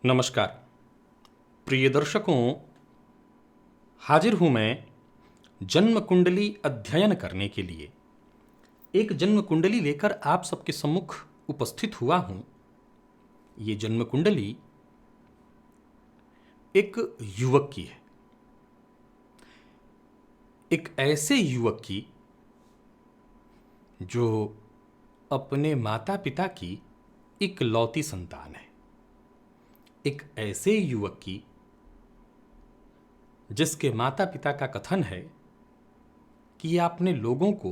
नमस्कार प्रिय दर्शकों, हाजिर हूं मैं जन्म कुंडली अध्ययन करने के लिए। एक जन्म कुंडली लेकर आप सबके सम्मुख उपस्थित हुआ हूं। ये जन्म कुंडली एक युवक की है, एक ऐसे युवक की जो अपने माता पिता की इकलौती संतान है, एक ऐसे युवक की जिसके माता पिता का कथन है कि आपने लोगों को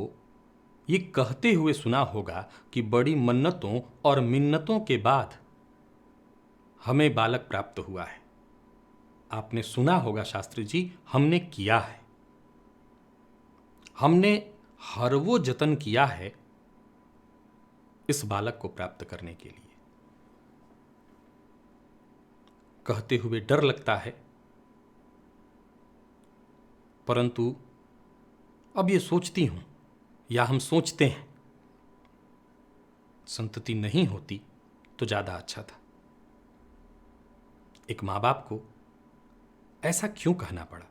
ये कहते हुए सुना होगा कि बड़ी मन्नतों और मिन्नतों के बाद हमें बालक प्राप्त हुआ है। आपने सुना होगा शास्त्री जी, हमने किया है, हमने हर वो जतन किया है इस बालक को प्राप्त करने के लिए। कहते हुए डर लगता है, परंतु अब ये सोचती हूं या हम सोचते हैं, संतति नहीं होती तो ज्यादा अच्छा था। एक मां बाप को ऐसा क्यों कहना पड़ा?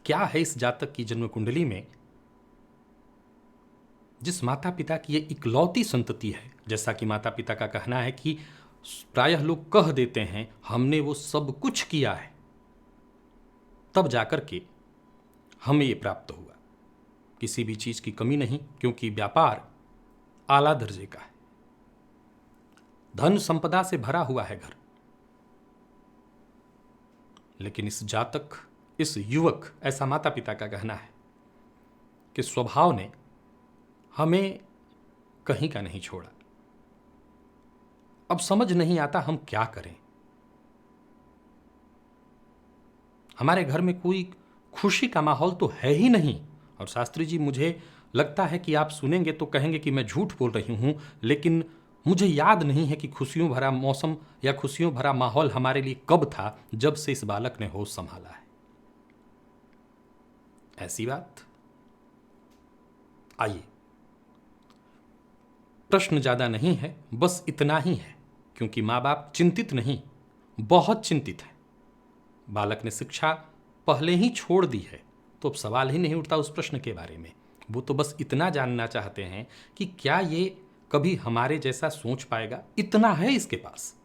क्या है इस जातक की जन्म कुंडली में जिस माता पिता की ये इकलौती संतति है? जैसा कि माता पिता का कहना है कि प्रायः लोग कह देते हैं हमने वो सब कुछ किया है, तब जाकर के हमें ये प्राप्त हुआ। किसी भी चीज की कमी नहीं, क्योंकि व्यापार आला दर्जे का है, धन संपदा से भरा हुआ है घर। लेकिन इस जातक, इस युवक, ऐसा माता पिता का कहना है कि स्वभाव ने हमें कहीं का नहीं छोड़ा। अब समझ नहीं आता हम क्या करें। हमारे घर में कोई खुशी का माहौल तो है ही नहीं। और शास्त्री जी, मुझे लगता है कि आप सुनेंगे तो कहेंगे कि मैं झूठ बोल रही हूं, लेकिन मुझे याद नहीं है कि खुशियों भरा मौसम या खुशियों भरा माहौल हमारे लिए कब था जब से इस बालक ने होश संभाला है। ऐसी बात? आइए, प्रश्न ज्यादा नहीं है, बस इतना ही है, क्योंकि मां बाप चिंतित नहीं, बहुत चिंतित है। बालक ने शिक्षा पहले ही छोड़ दी है, तो अब सवाल ही नहीं उठता उस प्रश्न के बारे में। वो तो बस इतना जानना चाहते हैं कि क्या ये कभी हमारे जैसा सोच पाएगा। इतना है इसके पास,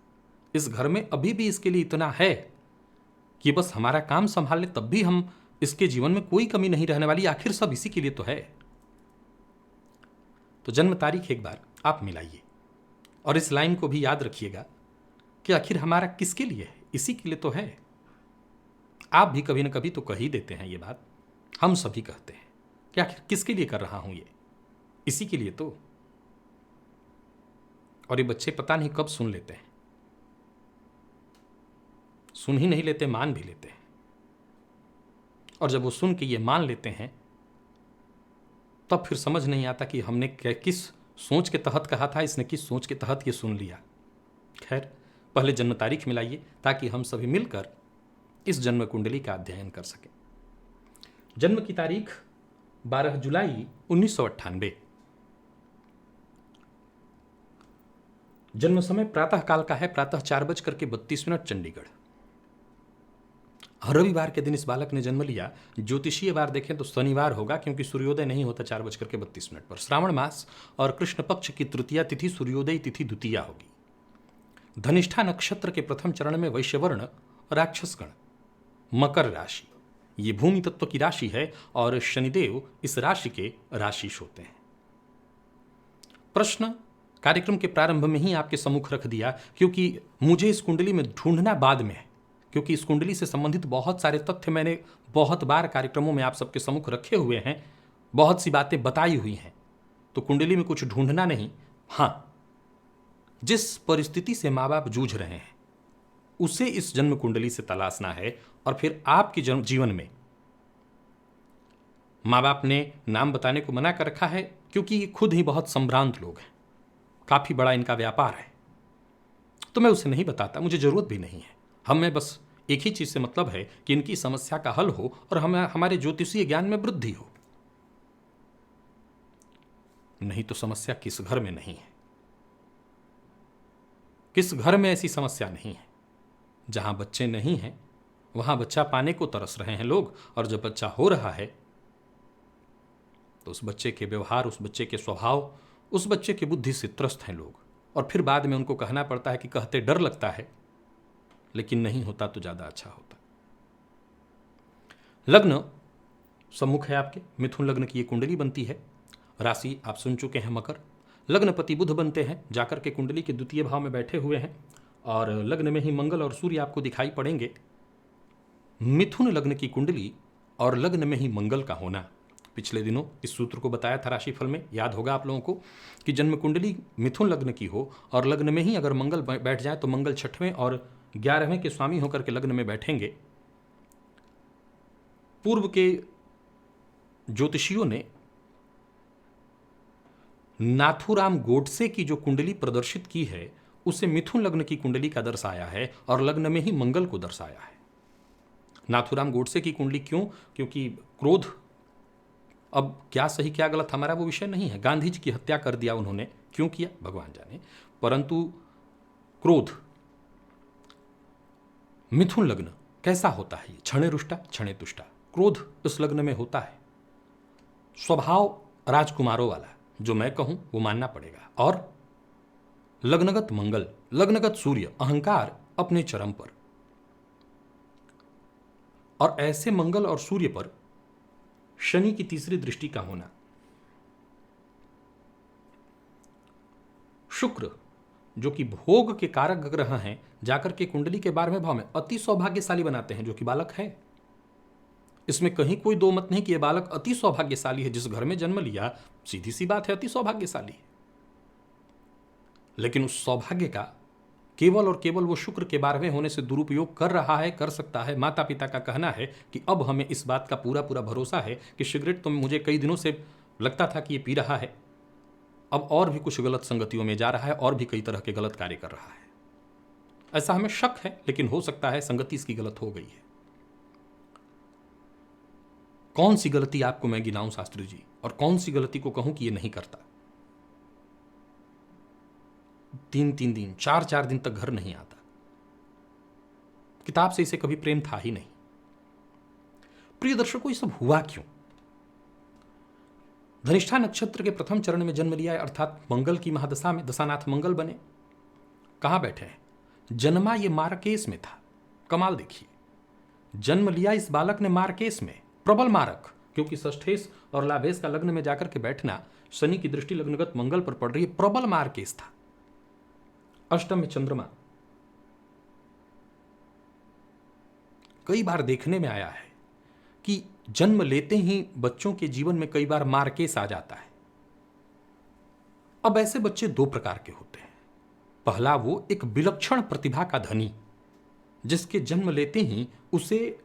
इस घर में अभी भी इसके लिए इतना है कि बस हमारा काम संभाल ले, तब भी हम इसके जीवन में कोई कमी नहीं रहने वाली। आखिर सब इसी के लिए तो है। तो जन्म तारीख एक बार आप मिलाइए और इस लाइन को भी याद रखिएगा कि आखिर हमारा किसके लिए है, इसी के लिए तो है। आप भी कभी ना कभी तो कह ही देते हैं ये बात, हम सभी कहते हैं कि आखिर किसके लिए कर रहा हूं ये, इसी के लिए तो। और ये बच्चे पता नहीं कब सुन लेते हैं, सुन ही नहीं लेते, मान भी लेते हैं। और जब वो सुन के ये मान लेते हैं, तब फिर समझ नहीं आता कि हमने किस सोच के तहत कहा था, इसने किस सोच के तहत ये सुन लिया। खैर, पहले जन्म तारीख मिलाइए ताकि हम सभी मिलकर इस जन्म कुंडली का अध्ययन कर सकें। जन्म की तारीख 12 जुलाई 1998। जन्म समय प्रातः काल का है, प्रातः 4:32 चंडीगढ़। रविवार के दिन इस बालक ने जन्म लिया। ज्योतिषीय वार देखें तो शनिवार होगा, क्योंकि सूर्योदय नहीं होता 4:32 पर। श्रावण मास और कृष्ण पक्ष की तृतीया तिथि सूर्योदय तिथि द्वितीया होगी। धनिष्ठा नक्षत्र के प्रथम चरण में वैश्यवर्ण राक्षसगण, मकर राशि, ये भूमि तत्व की राशि है और शनिदेव इस राशि के राशिश होते हैं। प्रश्न कार्यक्रम के प्रारंभ में ही आपके सम्मुख रख दिया, क्योंकि मुझे इस कुंडली में ढूंढना बाद में है, क्योंकि इस कुंडली से संबंधित बहुत सारे तथ्य मैंने बहुत बार कार्यक्रमों में आप सबके सम्मुख रखे हुए हैं, बहुत सी बातें बताई हुई हैं। तो कुंडली में कुछ ढूंढना नहीं, हाँ, जिस परिस्थिति से माँ बाप जूझ रहे हैं उसे इस जन्म कुंडली से तलाशना है। और फिर आपके जीवन में माँ बाप ने नाम बताने को मना कर रखा है, क्योंकि ये खुद ही बहुत संभ्रांत लोग हैं, काफी बड़ा इनका व्यापार है, तो मैं उसे नहीं बताता, मुझे जरूरत भी नहीं है। हमें बस एक ही चीज से मतलब है कि इनकी समस्या का हल हो और हमारे ज्योतिषीय ज्ञान में वृद्धि हो। नहीं तो समस्या किस घर में नहीं है। किस घर में ऐसी समस्या नहीं है? जहां बच्चे नहीं हैं वहां बच्चा पाने को तरस रहे हैं लोग, और जब बच्चा हो रहा है तो उस बच्चे के व्यवहार, उस बच्चे के स्वभाव, उस बच्चे की बुद्धि से त्रस्त हैं लोग। और फिर बाद में उनको कहना पड़ता है कि कहते डर लगता है, लेकिन नहीं होता तो ज़्यादा अच्छा होता। लग्न सम्मुख है आपके, मिथुन लग्न की ये कुंडली बनती है। राशि आप सुन चुके हैं मकर। लग्नपति बुध बनते हैं, जाकर के कुंडली के द्वितीय भाव में बैठे हुए हैं, और लग्न में ही मंगल और सूर्य आपको दिखाई पड़ेंगे। मिथुन लग्न की कुंडली और लग्न में ही मंगल का होना, पिछले दिनों इस सूत्र को बताया था राशिफल में, याद होगा आप लोगों को, कि जन्म कुंडली मिथुन लग्न की हो और लग्न में ही अगर मंगल बैठ जाए तो मंगल 6वें और 11वें के स्वामी होकर के लग्न में बैठेंगे। पूर्व के ज्योतिषियों ने नाथूराम गोडसे की जो कुंडली प्रदर्शित की है उसे मिथुन लग्न की कुंडली का दर्शाया है और लग्न में ही मंगल को दर्शाया है। नाथूराम गोडसे की कुंडली क्यों? क्योंकि क्रोध, अब क्या सही क्या गलत हमारा वो विषय नहीं है। गांधी जी की हत्या कर दिया उन्होंने, क्यों किया भगवान जाने, परंतु क्रोध, मिथुन लग्न कैसा होता है? क्षणे रुष्टा क्षणे तुष्टा, क्रोध इस लग्न में होता है। स्वभाव राजकुमारों वाला, जो मैं कहूं वो मानना पड़ेगा। और लग्नगत मंगल, लग्नगत सूर्य, अहंकार अपने चरम पर, और ऐसे मंगल और सूर्य पर शनि की तीसरी दृष्टि का होना। शुक्र जो कि भोग के कारक ग्रह हैं, जाकर के कुंडली के 12वें भाव में अति सौभाग्यशाली बनाते हैं, जो कि बालक है। इसमें कहीं कोई दो मत नहीं कि यह बालक अति सौभाग्यशाली है। जिस घर में जन्म लिया, सीधी सी बात है, अति सौभाग्यशाली है। लेकिन उस सौभाग्य का केवल और केवल वो शुक्र के 12वें होने से दुरुपयोग कर रहा है, कर सकता है। माता पिता का कहना है कि अब हमें इस बात का पूरा पूरा भरोसा है कि सिगरेट तो मुझे कई दिनों से लगता था कि ये पी रहा है, अब और भी कुछ गलत संगतियों में जा रहा है और भी कई तरह के गलत कार्य कर रहा है। ऐसा हमें शक है, लेकिन हो सकता है संगति इसकी गलत हो गई है। कौन सी गलती आपको मैं गिनाऊं शास्त्री जी, और कौन सी गलती को कहूं कि ये नहीं करता? 3-3 दिन, 4-4 दिन तक घर नहीं आता। किताब से इसे कभी प्रेम था ही नहीं। प्रिय दर्शकों, ये सब हुआ क्यों? धनिष्ठा नक्षत्र के प्रथम चरण में जन्म लिया है, अर्थात मंगल की महादशा में दशानाथ मंगल बने। कहां बैठे हैं? जन्मा ये मारकेस में था। कमाल देखिए, जन्म लिया इस बालक ने मारकेस में, प्रबल मारक, क्योंकि षष्ठेश और लाभेश का लग्न में जाकर के बैठना, शनि की दृष्टि लग्नगत मंगल पर पड़ रही है, प्रबल मारकेस था। अष्टम में चंद्रमा। कई बार देखने में आया है कि जन्म लेते ही बच्चों के जीवन में कई बार मारकेस आ जाता है। अब ऐसे बच्चे दो प्रकार के होते हैं। पहला वो एक विलक्षण प्रतिभा का धनी, जिसके जन्म लेते ही उसे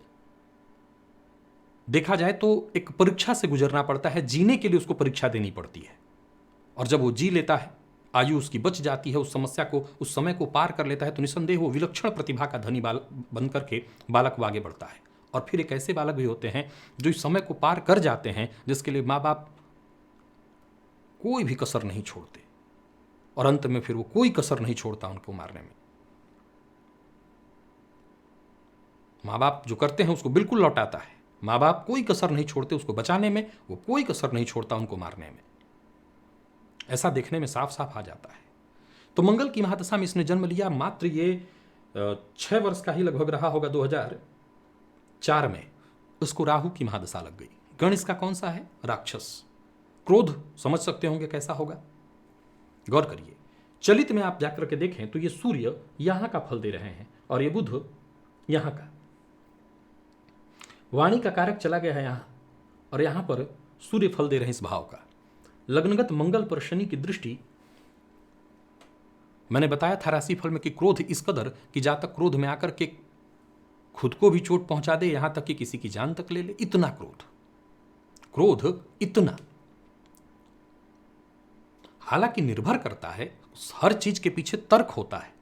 देखा जाए तो एक परीक्षा से गुजरना पड़ता है, जीने के लिए उसको परीक्षा देनी पड़ती है, और जब वो जी लेता है, आयु उसकी बच जाती है, उस समस्या को, उस समय को पार कर लेता है, तो निसंदेह वो विलक्षण प्रतिभा का धनी बन करके बालक आगे बढ़ता है। और फिर एक ऐसे बालक भी होते हैं जो इस समय को पार कर जाते हैं, जिसके लिए माँ बाप कोई भी कसर नहीं छोड़ते, और अंत में फिर वो कोई कसर नहीं छोड़ता उनको मारने में। माँ बाप जो करते हैं उसको बिल्कुल लौटाता है। माँ बाप कोई कसर नहीं छोड़ते उसको बचाने में, वो कोई कसर नहीं छोड़ता उनको मारने में। ऐसा देखने में साफ साफ आ जाता है। तो मंगल की महादशा में इसने जन्म लिया। मात्र ये 6 वर्ष का ही लगभग रहा होगा। 2004 में उसको राहु की महादशा लग गई। गण इसका कौन सा है? राक्षस। क्रोध समझ सकते होंगे कैसा होगा, गौर करिए। चलित में आप जाकर के देखें तो ये सूर्य यहां का फल दे रहे हैं और ये बुध यहां का। वाणी का कारक चला गया है यहां, और यहां पर सूर्य फल दे रहे हैं इस भाव का। लग्नगत मंगल पर शनि की दृष्टि। मैंने बताया था राशिफल में कि क्रोध इस कदर कि जहां तक क्रोध में आकर के खुद को भी चोट पहुंचा दे, यहां तक कि किसी की जान तक ले ले, इतना क्रोध इतना। हालांकि निर्भर करता है, हर चीज के पीछे तर्क होता है।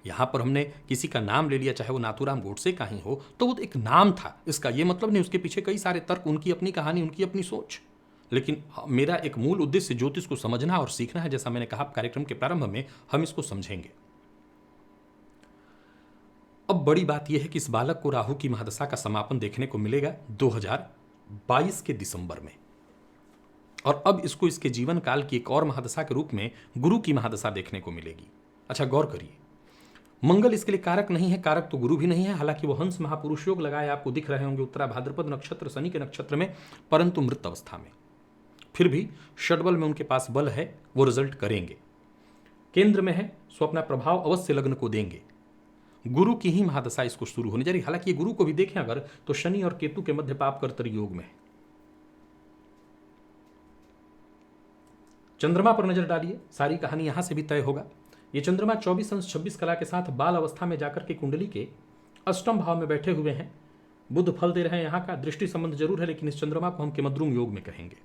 यहां पर हमने किसी का नाम ले लिया, चाहे वो नाथूराम गोडसे का ही हो, तो वो एक नाम था, इसका ये मतलब नहीं उसके पीछे कई सारे तर्क, उनकी अपनी कहानी, उनकी अपनी सोच। लेकिन मेरा एक मूल उद्देश्य ज्योतिष को समझना और सीखना है। जैसा मैंने कहा कार्यक्रम के प्रारंभ में, हम इसको समझेंगे। अब बड़ी बात यह है कि इस बालक को राहु की महादशा का समापन देखने को मिलेगा 2022 के दिसंबर में, और अब इसको इसके जीवन काल की एक और महादशा के रूप में गुरु की महादशा देखने को मिलेगी। अच्छा, गौर करिए, मंगल इसके लिए कारक नहीं है, कारक तो गुरु भी नहीं है। हालांकि वो हंस महापुरुष योग लगाए आपको दिख रहे होंगे उत्तरा भाद्रपद नक्षत्र शनि के नक्षत्र में, परंतु मृत अवस्था में। फिर भी षडबल में उनके पास बल है, वो रिजल्ट करेंगे। केंद्र में है, सो अपना प्रभाव अवश्य लग्न को देंगे। गुरु की ही महादशा इसको शुरू होने जा रही। हालांकि ये गुरु को भी देखें अगर, तो शनि और केतु के मध्य पाप कर्तरी योग में है। चंद्रमा पर नजर डालिए, सारी कहानी यहां से भी तय होगा। ये चंद्रमा 24 अंश 26 कला के साथ बाल अवस्था में जाकर के कुंडली के अष्टम भाव में बैठे हुए हैं। बुध फल दे रहे हैं, यहां का दृष्टि संबंध जरूर है, लेकिन इस चंद्रमा को हम केमद्रुम योग में कहेंगे।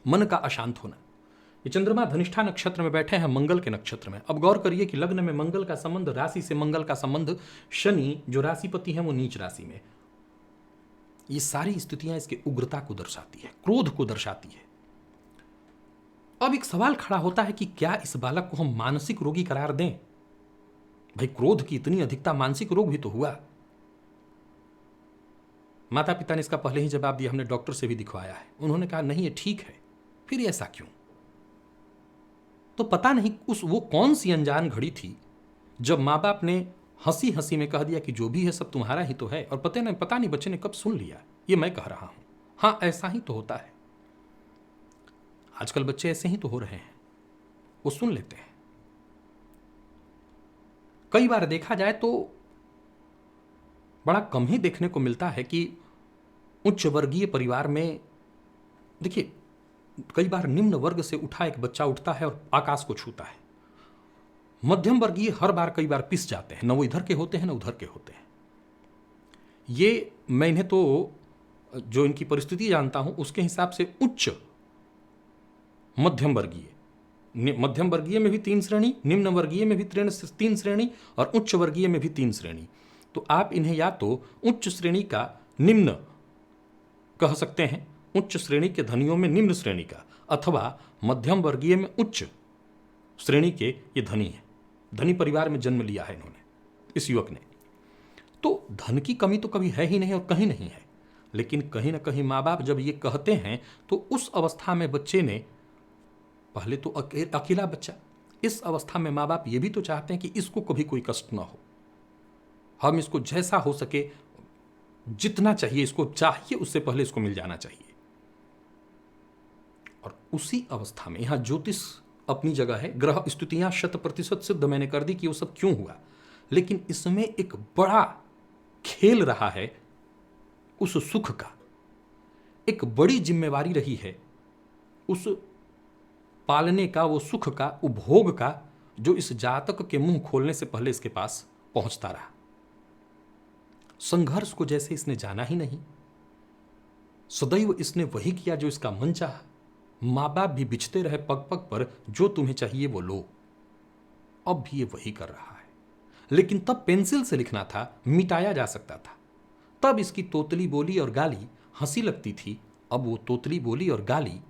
मन का अशांत होना। ये चंद्रमा धनिष्ठा नक्षत्र में बैठे हैं, मंगल के नक्षत्र में। अब गौर करिए कि लग्न में मंगल का संबंध, राशि से मंगल का संबंध, शनि जो राशिपति हैं वो नीच राशि में। ये सारी स्थितियां इसकी उग्रता को दर्शाती है, क्रोध को दर्शाती है। अब एक सवाल खड़ा होता है कि क्या इस बालक को हम मानसिक रोगी करार दें? भाई, क्रोध की इतनी अधिकता, मानसिक रोग भी तो हुआ। माता पिता ने इसका पहले ही जवाब दिया, हमने डॉक्टर से भी दिखवाया है। उन्होंने कहा नहीं, ये ठीक है। फिर ऐसा क्यों? तो पता नहीं वो कौन सी अनजान घड़ी थी जब माँ बाप ने हंसी हंसी में कह दिया कि जो भी है सब तुम्हारा ही तो है, और पता नहीं बच्चे ने कब सुन लिया। ये मैं कह रहा हूं, हाँ ऐसा ही तो होता है। आजकल बच्चे ऐसे ही तो हो रहे हैं, वो सुन लेते हैं। कई बार देखा जाए तो बड़ा कम ही देखने को मिलता है कि उच्च वर्गीय परिवार में, देखिए कई बार निम्न वर्ग से उठा एक बच्चा उठता है और आकाश को छूता है। मध्यम वर्गीय हर बार कई बार पिस जाते हैं, न वो इधर के होते हैं न उधर के होते हैं। ये मैं इन्हें तो जो इनकी परिस्थिति जानता हूं उसके हिसाब से उच्च मध्यम वर्गीय में भी 3 श्रेणी, निम्न वर्गीय में भी 3 श्रेणी, और उच्च वर्गीय में भी 3 श्रेणी। तो आप इन्हें या तो उच्च श्रेणी का निम्न कह सकते हैं, उच्च श्रेणी के धनियों में निम्न श्रेणी का, अथवा मध्यम वर्गीय में उच्च श्रेणी के ये धनी है। धनी परिवार में जन्म लिया है इन्होंने, इस युवक ने। तो धन की कमी तो कभी है ही नहीं और कहीं नहीं है, लेकिन कहीं ना कहीं माँ बाप जब ये कहते हैं तो उस अवस्था में बच्चे ने, पहले तो अकेला बच्चा, इस अवस्था में माँ बाप ये भी तो चाहते हैं कि इसको कभी कोई कष्ट ना हो। हम इसको जैसा हो सके, जितना चाहिए इसको चाहिए उससे पहले इसको मिल जाना चाहिए। और उसी अवस्था में यहां ज्योतिष अपनी जगह है, ग्रह स्थितियां 100% सिद्ध मैंने कर दी कि वो सब क्यों हुआ, लेकिन इसमें एक बड़ा खेल रहा है उस सुख का। एक बड़ी जिम्मेवारी रही है उस पालने का, वो सुख का, उपभोग का, जो इस जातक के मुंह खोलने से पहले इसके पास पहुंचता रहा। संघर्ष को जैसे इसने जाना ही नहीं, सदैव इसने वही किया जो इसका मन चाहा। माँ बाप भी बिछते रहे पग पग पर, जो तुम्हें चाहिए वो लो। अब भी ये वही कर रहा है, लेकिन तब पेंसिल से लिखना था, मिटाया जा सकता था। तब इसकी तोतली बोली और गाली हंसी लगती थी, अब वो तोतली बोली और गाली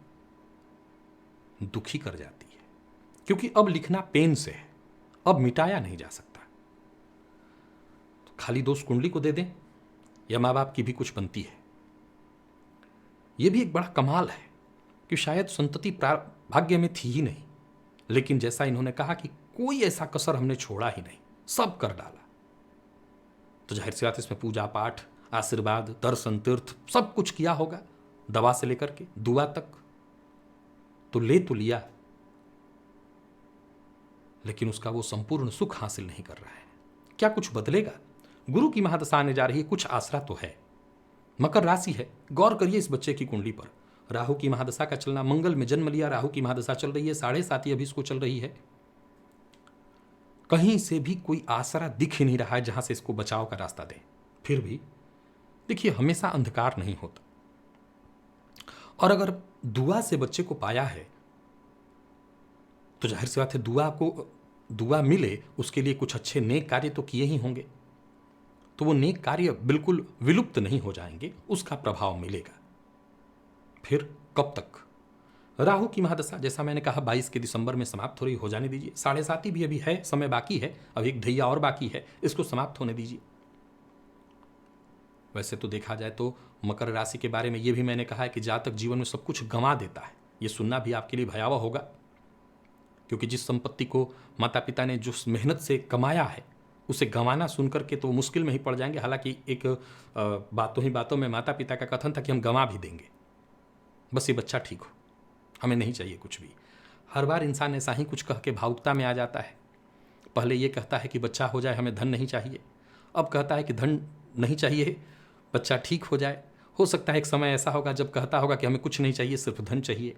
दुखी कर जाती है, क्योंकि अब लिखना पेन से है, अब मिटाया नहीं जा सकता। तो खाली दोष कुंडली को दे दें या माँ बाप की भी कुछ बनती है। यह भी एक बड़ा कमाल है कि शायद संतति भाग्य में थी ही नहीं, लेकिन जैसा इन्होंने कहा कि कोई ऐसा कसर हमने छोड़ा ही नहीं, सब कर डाला। तो जाहिर सी बात इसमें पूजा पाठ, आशीर्वाद, दर्शन, तीर्थ सब कुछ किया होगा, दवा से लेकर के दुआ तक। तो ले तो लिया, लेकिन उसका वो संपूर्ण सुख हासिल नहीं कर रहा है। क्या कुछ बदलेगा? गुरु की महादशा आने जा रही है, कुछ आसरा तो है। मकर राशि है, गौर करिए इस बच्चे की कुंडली पर। राहु की महादशा का चलना, मंगल में जन्म लिया, राहु की महादशा चल रही है, 7.5 अभी इसको चल रही है। कहीं से भी कोई आसरा दिख ही नहीं रहा है जहां से इसको बचाव का रास्ता दे। फिर भी देखिए, हमेशा अंधकार नहीं होता, और अगर दुआ से बच्चे को पाया है तो जाहिर सी बात है दुआ मिले, उसके लिए कुछ अच्छे नेक कार्य तो किए ही होंगे। तो वो नेक कार्य बिल्कुल विलुप्त नहीं हो जाएंगे, उसका प्रभाव मिलेगा। फिर कब तक? राहु की महादशा जैसा मैंने कहा 22 के दिसंबर में समाप्त हो रही, हो जाने दीजिए। 7.5 भी अभी है, समय बाकी है, अभी एक ढैया और बाकी है, इसको समाप्त होने दीजिए। वैसे तो देखा जाए तो मकर राशि के बारे में ये भी मैंने कहा है कि जातक जीवन में सब कुछ गंवा देता है। ये सुनना भी आपके लिए भयावह होगा, क्योंकि जिस संपत्ति को माता पिता ने जो मेहनत से कमाया है उसे गंवाना सुनकर के तो मुश्किल में ही पड़ जाएंगे। हालांकि एक बातों ही बातों में माता पिता का कथन था कि हम गंवा भी देंगे, बस ये बच्चा ठीक हो, हमें नहीं चाहिए कुछ भी। हर बार इंसान ऐसा ही कुछ कह के भावुकता में आ जाता है। पहले ये कहता है कि बच्चा हो जाए, हमें धन नहीं चाहिए, अब कहता है कि धन नहीं चाहिए, बच्चा ठीक हो जाए। हो सकता है एक समय ऐसा होगा जब कहता होगा कि हमें कुछ नहीं चाहिए, सिर्फ धन चाहिए।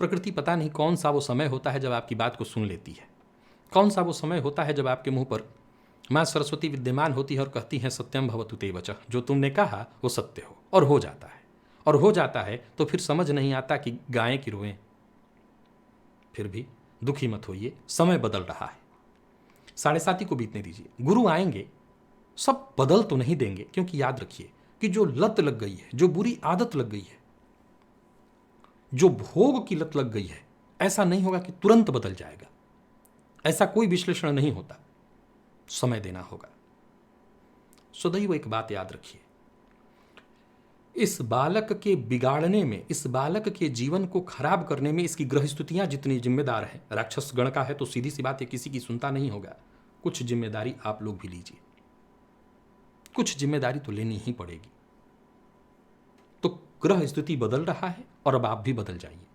प्रकृति पता नहीं कौन सा वो समय होता है जब आपकी बात को सुन लेती है, कौन सा वो समय होता है जब आपके मुंह पर माँ सरस्वती विद्यमान होती है और कहती हैं सत्यम भवतु ते वचः, जो तुमने कहा वो सत्य हो। और हो जाता है, और हो जाता है तो फिर समझ नहीं आता कि गायें कि रोएं। फिर भी दुखी मत होइए, समय बदल रहा है, 7.5 को बीतने दीजिए। गुरु आएंगे, सब बदल तो नहीं देंगे, क्योंकि याद रखिए कि जो लत लग गई है, जो बुरी आदत लग गई है, जो भोग की लत लग गई है, ऐसा नहीं होगा कि तुरंत बदल जाएगा। ऐसा कोई विश्लेषण नहीं होता, समय देना होगा। सदैव एक बात याद रखिए, इस बालक के बिगाड़ने में, इस बालक के जीवन को खराब करने में इसकी ग्रह स्थितियां जितनी जिम्मेदार है, राक्षस गण का है तो सीधी सी बात है किसी की सुनता नहीं होगा। कुछ जिम्मेदारी आप लोग भी लीजिए, कुछ जिम्मेदारी तो लेनी ही पड़ेगी। तो ग्रह स्थिति बदल रहा है और अब आप भी बदल जाइए।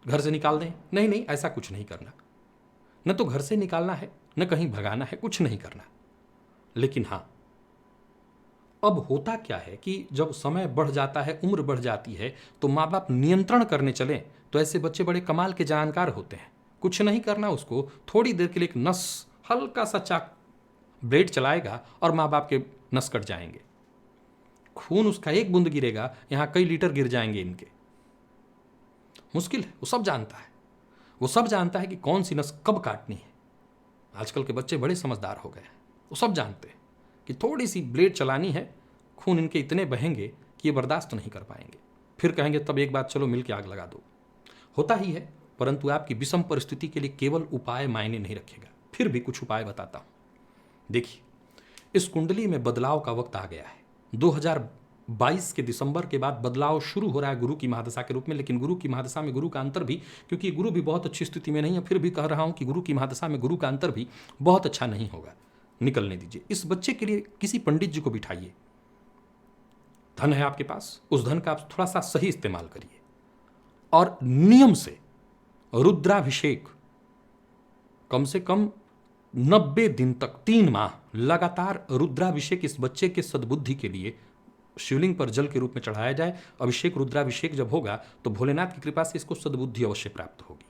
घर से निकाल दें? नहीं नहीं, ऐसा कुछ नहीं करना। न तो घर से निकालना है, न कहीं भगाना है, कुछ नहीं करना। लेकिन हाँ, अब होता क्या है कि जब समय बढ़ जाता है, उम्र बढ़ जाती है, तो माँ बाप नियंत्रण करने चले तो ऐसे बच्चे बड़े कमाल के जानकार होते हैं। कुछ नहीं करना उसको, थोड़ी देर के लिए एक नस, हल्का सा चाक ब्लेड चलाएगा और माँ बाप के नस कट जाएंगे। खून उसका एक बूंद गिरेगा, यहाँ कई लीटर गिर जाएंगे इनके। मुश्किल है, वो सब जानता है, वो सब जानता है कि कौन सी नस कब काटनी है। आजकल के बच्चे बड़े समझदार हो गए हैं, वो सब जानते हैं कि थोड़ी सी ब्लेड चलानी है, खून इनके इतने बहेंगे कि ये बर्दाश्त नहीं कर पाएंगे। फिर कहेंगे तब एक बात, चलो मिल के आग लगा दो। होता ही है, परंतु आपकी विषम परिस्थिति के लिए केवल उपाय मायने नहीं रखेगा। फिर भी कुछ उपाय बताता हूं। देखिए, इस कुंडली में बदलाव का वक्त आ गया है। 2022 के दिसंबर के बाद बदलाव शुरू हो रहा है गुरु की महादशा के रूप में। लेकिन गुरु की महादशा में गुरु का अंतर भी, क्योंकि गुरु भी बहुत अच्छी स्थिति में नहीं है, फिर भी कह रहा हूं कि गुरु की महादशा में गुरु का अंतर भी बहुत अच्छा नहीं होगा। निकलने दीजिए। इस बच्चे के लिए किसी पंडित जी को बिठाइए। धन है आपके पास, उस धन का आप थोड़ा सा सही इस्तेमाल करिए और नियम से रुद्राभिषेक कम से कम 90 दिन तक, 3 माह लगातार रुद्राभिषेक इस बच्चे के सद्बुद्धि के लिए शिवलिंग पर जल के रूप में चढ़ाया जाए। अभिषेक, रुद्राभिषेक जब होगा तो भोलेनाथ की कृपा से इसको सद्बुद्धि अवश्य प्राप्त होगी।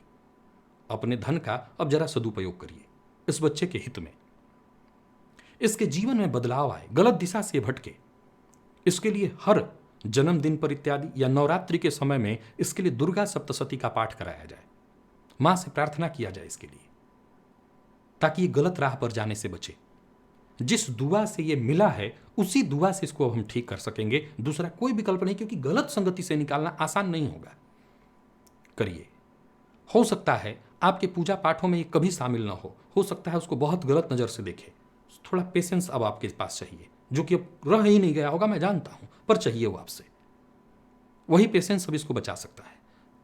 अपने धन का अब जरा सदुपयोग करिए इस बच्चे के हित में। इसके जीवन में बदलाव आए, गलत दिशा से भटके, इसके लिए हर जन्मदिन पर इत्यादि या नवरात्रि के समय में इसके लिए दुर्गा सप्तशती का पाठ कराया जाए। मां से प्रार्थना किया जाए इसके लिए, ताकि ये गलत राह पर जाने से बचे। जिस दुआ से ये मिला है उसी दुआ से इसको अब हम ठीक कर सकेंगे, दूसरा कोई विकल्प नहीं, क्योंकि गलत संगति से निकालना आसान नहीं होगा। करिए। हो सकता है आपके पूजा पाठों में ये कभी शामिल ना हो सकता है उसको बहुत गलत नजर से देखे। थोड़ा पेशेंस अब आपके पास चाहिए, जो कि अब रह ही नहीं गया होगा, मैं जानता हूं, पर चाहिए वो आपसे। वही पेशेंस अब इसको बचा सकता है।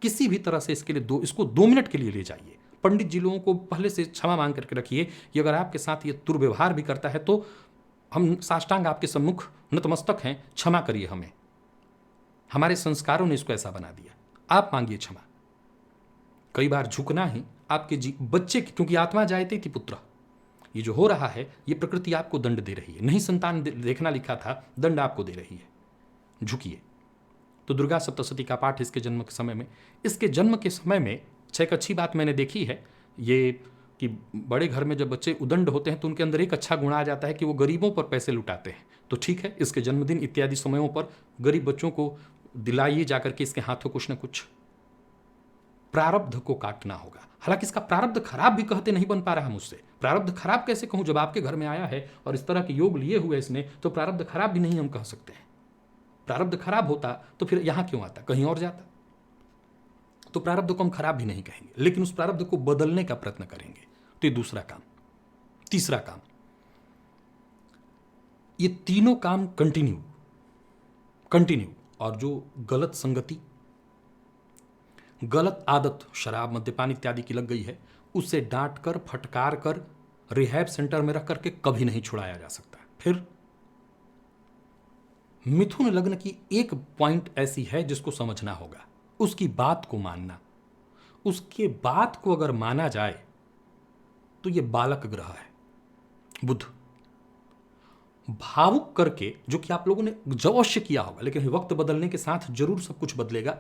किसी भी तरह से इसके लिए इसको 2 मिनट के लिए ले जाइए। पंडित जी लोगों को पहले से क्षमा मांग करके रखिए कि अगर आपके साथ ये दुर्व्यवहार भी करता है तो हम साष्टांग आपके सम्मुख नतमस्तक हैं, क्षमा करिए हमें, हमारे संस्कारों ने इसको ऐसा बना दिया, आप मांगिए क्षमा। कई बार झुकना ही आपके बच्चे की, क्योंकि आत्मा जायते थी पुत्र, ये जो हो रहा है ये प्रकृति आपको दंड दे रही है। नहीं संतान देखना लिखा था, दंड आपको दे रही है, झुकिए। तो दुर्गा सप्तशती का पाठ इसके जन्म के समय में, इसके जन्म के समय में एक अच्छी बात मैंने देखी है ये कि बड़े घर में जब बच्चे उदंड होते हैं तो उनके अंदर एक अच्छा गुण आ जाता है कि वो गरीबों पर पैसे लुटाते हैं। तो ठीक है, इसके जन्मदिन इत्यादि समयों पर गरीब बच्चों को दिलाइए जाकर के इसके हाथों कुछ न कुछ। प्रारब्ध को काटना होगा। हालांकि इसका प्रारब्ध खराब भी कहते नहीं बन पा रहा मुझसे। प्रारब्ध खराब कैसे कहूं, जब आपके घर में आया है और इस तरह के योग लिए हुए इसने, तो प्रारब्ध खराब भी नहीं हम कह सकते हैं। प्रारब्ध खराब होता तो फिर यहां क्यों आता, कहीं और जाता। तो प्रारब्ध को हम खराब भी नहीं कहेंगे, लेकिन उस प्रारब्ध को बदलने का प्रयत्न करेंगे। तो ये दूसरा काम। तीसरा काम, ये तीनों काम कंटिन्यू और जो गलत संगति, गलत आदत शराब मद्यपान इत्यादि की लग गई है, उसे डांट कर फटकार कर रिहैब सेंटर में रख करके कभी नहीं छुड़ाया जा सकता। फिर मिथुन लग्न की एक पॉइंट ऐसी है जिसको समझना होगा, उसकी बात को मानना। उसके बात को अगर माना जाए तो यह बालक ग्रह है बुध, भावुक करके, जो कि आप लोगों ने जो अवश्य किया होगा, लेकिन वक्त बदलने के साथ जरूर सब कुछ बदलेगा,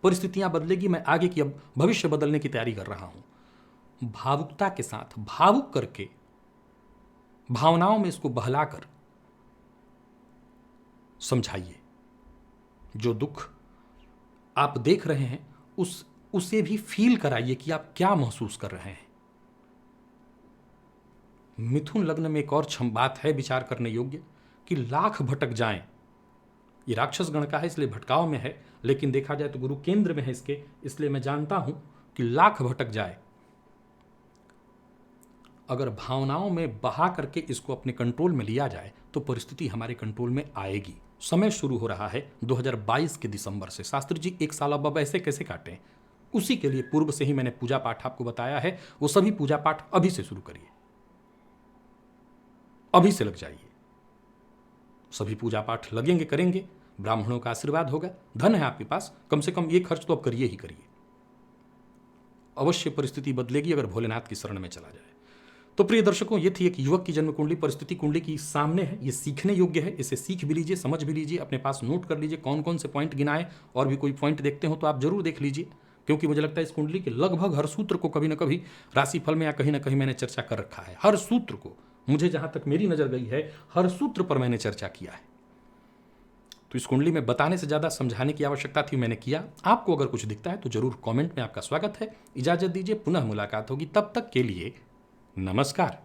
परिस्थितियां बदलेगी। मैं आगे की अब भविष्य बदलने की तैयारी कर रहा हूं। भावुकता के साथ भावुक करके, भावनाओं में इसको बहलाकर समझाइए। जो दुख आप देख रहे हैं उसे भी फील कराइए कि आप क्या महसूस कर रहे हैं। मिथुन लग्न में एक और बात है विचार करने योग्य कि लाख भटक जाएं, ये राक्षस गण का है इसलिए भटकाव में है, लेकिन देखा जाए तो गुरु केंद्र में है इसके, इसलिए मैं जानता हूं कि लाख भटक जाए, अगर भावनाओं में बहा करके इसको अपने कंट्रोल में लिया जाए तो परिस्थिति हमारे कंट्रोल में आएगी। समय शुरू हो रहा है 2022 के दिसंबर से। शास्त्री जी एक साल अब ऐसे कैसे काटें, उसी के लिए पूर्व से ही मैंने पूजा पाठ आपको बताया है। वो सभी पूजा पाठ अभी से शुरू करिए, अभी से लग जाइए। सभी पूजा पाठ लगेंगे, करेंगे, ब्राह्मणों का आशीर्वाद होगा, धन है आपके पास, कम से कम ये खर्च तो अब करिए ही करिए। अवश्य परिस्थिति बदलेगी अगर भोलेनाथ की शरण में चला जाए। तो प्रिय दर्शकों, ये थी एक युवक की जन्म कुंडली। परिस्थिति कुंडली की सामने है, ये सीखने योग्य है, इसे सीख भी लीजिए, समझ भी लीजिए, अपने पास नोट कर लीजिए कौन कौन से पॉइंट गिनाए। और भी कोई पॉइंट देखते हो तो आप जरूर देख लीजिए, क्योंकि मुझे लगता है इस कुंडली के लगभग हर सूत्र को कभी ना कभी राशिफल में या कहीं ना कहीं मैंने चर्चा कर रखा है। हर सूत्र को, मुझे जहां तक मेरी नजर गई है, हर सूत्र पर मैंने चर्चा किया है। तो इस कुंडली में बताने से ज्यादा समझाने की आवश्यकता थी, मैंने किया। आपको अगर कुछ दिखता है तो जरूर कमेंट में आपका स्वागत है। इजाजत दीजिए, पुनः मुलाकात होगी, तब तक के लिए नमस्कार।